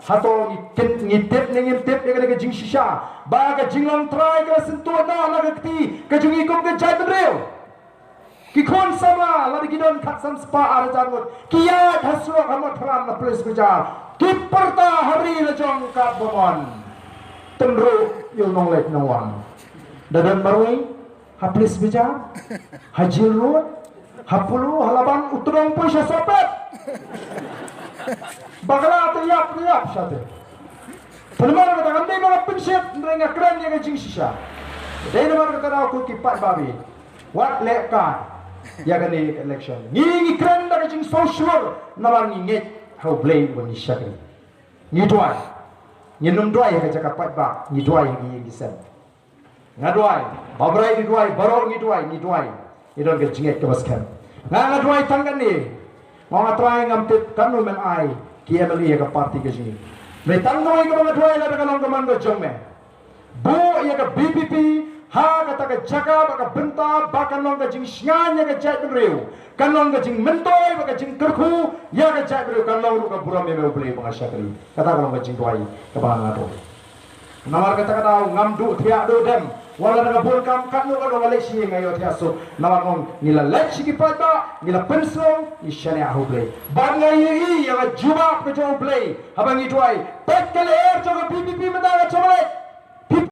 hato ngitip dengan jing shisha baga jinglang try ke sentuh na nagati ke jungi kum ke jai bedreu ki kon sama ladi gidon khatsam spa arjangot kiat haswa hamat phalam na place beja ki perta hari la jong kat bomon tenru yo nong lek nong dadan barui haplis beja hajil road hapulu halaban utrong puisha sopet bagala tiap sate penemar kata kami mga pensit mereka keren yang jing sisa dari nama kata aku kipat babi what lekat ya kani election ni keren dari jing social nalar ngit how blame when shakri ni doai ni num doai ka cakapat ba ni doai ni gisen ngadoi babrai ni doai baro ni doai idon ke jinget ke baskan ngadoi tanggan ni mau ngatrai ngamtip kanu men ai kia meli ka parti ke sini me tangoi ke ngadoi la ka long kaman go jong me bu ya ka BPP ha kata ka jaga ka benta bakan long ka jing sngan ya ka jai reu kan long ka jing mentoi ka jing kerku ya ka jai reu kan long ka buram me boleh pengasakri kata ka long ka jing tuai ka bang ato namar kata ngamdu thia do dem wala na bulkam kanu ka wala si ngayo thia so namar ngom nila lech ki pada nila pensong ishane ahu play bangai yi ya juba ka jo play habang ituai petkale er jo ka BPP mata ka chomale